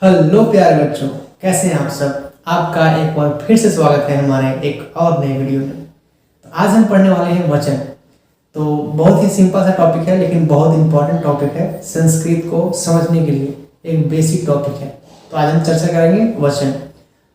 Hello प्यारे बच्चों, कैसे हैं आप सब। आपका एक बार फिर से स्वागत है हमारे एक और नए वीडियो में। तो आज हम पढ़ने वाले हैं वचन। तो बहुत ही सिंपल सा टॉपिक है, लेकिन बहुत इंपॉर्टेंट टॉपिक है। संस्कृत को समझने के लिए एक बेसिक टॉपिक है। तो आज हम चर्चा करेंगे वचन।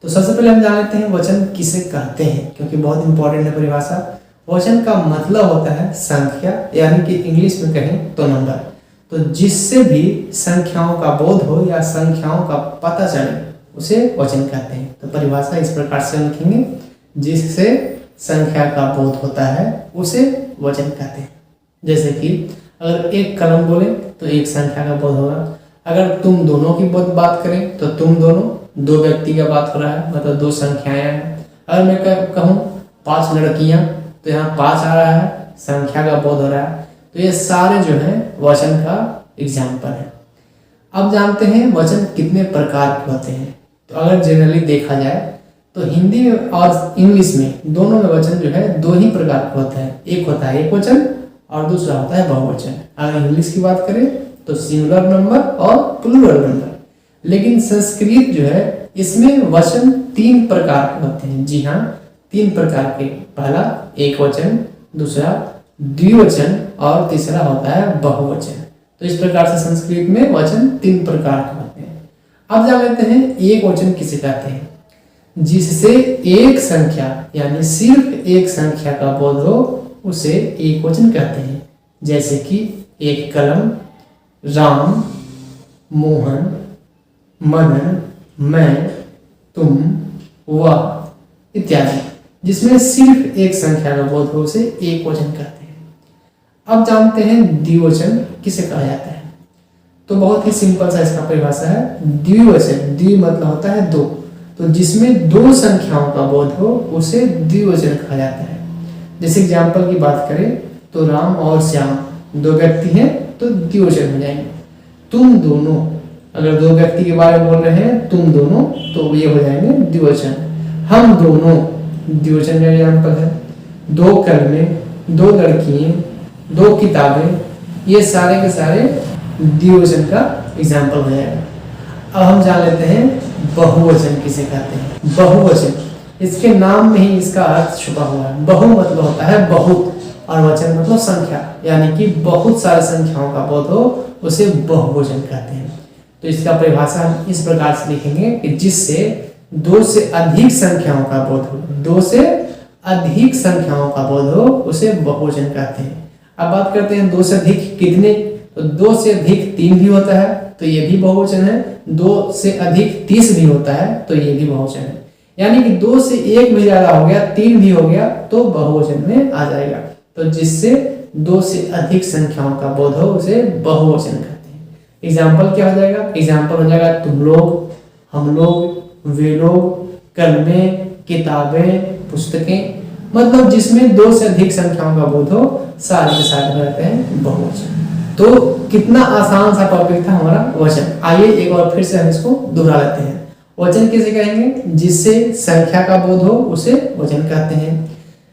तो सबसे पहले हम जान लेते हैं वचन किसे कहते हैं, क्योंकि बहुत इंपॉर्टेंट है परिभाषा। वचन का मतलब होता है संख्या, यानी कि इंग्लिश में कहें तो नंबर। तो जिससे भी संख्याओं का बोध हो या संख्याओं का पता चले उसे वचन कहते हैं। तो परिभाषा इस प्रकार से लिखेंगे, जिससे संख्या का बोध होता है उसे वचन कहते हैं। जैसे कि अगर एक कलम बोले तो एक संख्या का बोध होगा। अगर तुम दोनों की बात करें तो तुम दोनों, दो व्यक्ति का बात हो रहा है, मतलब दो संख्याएं हैं। अगर मैं कहूँ 5 लड़कियां, तो यहाँ 5 आ रहा है, संख्या का बोध हो रहा है। तो ये सारे जो है वचन का एग्जाम्पल है। अब जानते हैं वचन कितने प्रकार के होते हैं। तो अगर जनरली देखा जाए तो हिंदी और इंग्लिश में दोनों में वचन जो है दो ही प्रकार के होते हैं। एक होता है एक वचन और दूसरा होता है बहुवचन। अगर इंग्लिश की बात करें तो सिंगुलर नंबर और प्लूरल नंबर। लेकिन संस्कृत जो है इसमें वचन 3 प्रकार के होते हैं। जी हाँ, 3 प्रकार के। पहला एक वचन, दूसरा द्विवचन और तीसरा होता है बहुवचन। तो इस प्रकार से संस्कृत में वचन 3 प्रकार के होते हैं। अब जान लेते हैं एक वचन किसे कहते हैं। जिससे एक संख्या यानी सिर्फ एक संख्या का बोध हो उसे एक वचन कहते हैं। जैसे कि एक कलम, राम, मोहन, मनन, मैं, तुम, वह इत्यादि। जिसमें सिर्फ एक संख्या का बोध हो उसे एक वचन कहते हैं। अब जानते हैं द्विवचन किसे कहा जाता है। तो बहुत ही सिंपल सा इसका परिभाषा है। द्विवचन, द्वि मतलब होता है दो। तो जिसमें दो संख्याओं का बोध हो उसे द्विवचन कहा जाता है। जैसे एग्जाम्पल की बात करें तो राम और श्याम 2 व्यक्ति हैं तो द्विवचन हो जाएंगे। तुम दोनों, अगर 2 व्यक्ति के बारे में बोल रहे हैं तुम दोनों, तो ये हो जाएंगे द्विवचन। हम दोनों द्विवचन का एग्जाम्पल है। 2 कलमें, 2 लड़कियां, 2 किताबें, ये सारे के सारे द्विवचन का एग्जाम्पल हो जाएगा। अब हम जान लेते हैं बहुवचन किसे कहते हैं। बहुवचन, इसके नाम में ही इसका अर्थ छुपा हुआ है। बहु मतलब होता है बहुत और वचन मतलब संख्या, यानी कि बहुत सारी संख्याओं का बोध हो उसे बहुवचन कहते हैं। तो इसका परिभाषा हम इस प्रकार से लिखेंगे कि जिससे 2 से अधिक संख्याओं का बोध हो, 2 से अधिक संख्याओं का बोध हो उसे बहुवचन कहते हैं। अब बात करते हैं 2 से अधिक कितने। तो 2 से अधिक 3 भी होता है तो ये भी बहुवचन है। 2 से अधिक 30 भी होता है तो ये भी बहुवचन है। यानी कि 2 से 1 भी ज्यादा हो गया, 3 भी हो गया तो बहुवचन में आ जाएगा। तो जिससे 2 से अधिक संख्याओं का बोध हो उसे बहुवचन कहते हैं। एग्जाम्पल क्या हो जाएगा। एग्जाम्पल हो जाएगा तुम लोग, हम लोग, वे लोग, कलमें, किताबें, पुस्तकें। मतलब जिसमें 2 से अधिक संख्याओं का बोध हो सारे के सारे रहते हैं बहुवचन। तो कितना आसान सा टॉपिक था हमारा वचन। आइए एक बार फिर से हम इसको दोहरा लेते हैं। वचन किसे कहेंगे। जिससे संख्या का बोध हो उसे वचन कहते हैं।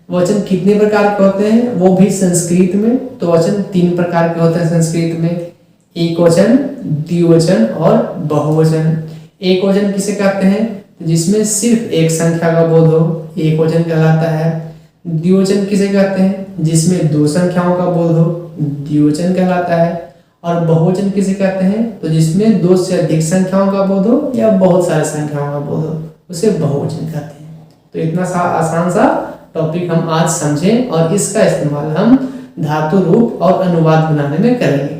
वचन कितने प्रकार के होते हैं वो भी संस्कृत में। तो वचन 3 प्रकार के होते हैं संस्कृत में। एक वचन, द्विवचन और बहुवचन। एक वचन किसे कहते हैं जिसमें सिर्फ एक संख्या का बोध हो, एक वचन कहलाता है। द्विवचन किसे कहते हैं जिसमें 2 संख्याओं का बोध हो, द्विवचन कहलाता है। और बहुवचन किसे कहते हैं तो जिसमें 2 से अधिक संख्याओं का बोध हो या बहुत सारे संख्याओं का बोध हो उसे बहुवचन कहते हैं। तो इतना आसान सा टॉपिक हम आज समझे और इसका इस्तेमाल हम धातु रूप और अनुवाद बनाने में करेंगे।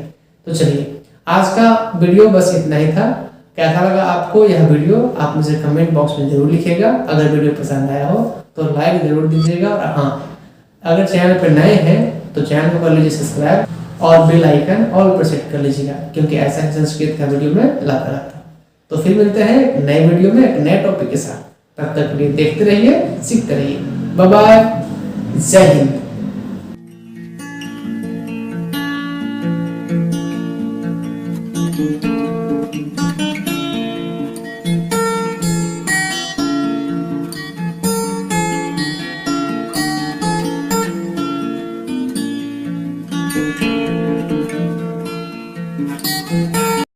तो चलिए आज का वीडियो बस इतना ही था। कैसा लगा आपको यह वीडियो आप मुझे कमेंट बॉक्स में जरूर लिखिएगा। अगर वीडियो पसंद आया हो तो लाइक जरूर दीजिएगा। और हाँ, अगर चैनल पर नए हैं तो चैनल को कर लीजिए सब्सक्राइब और बेल आइकन ऑल पर सेट कर लीजिएगा, क्योंकि ऐसा ही संस्कृत का वीडियो में लाता रहता हूँ। तो फिर मिलते हैं एक नए वीडियो में एक नए टॉपिक के साथ। तब तक के लिए देखते रहिए, सीखते रहिए। बाय बाय, जय हिंद।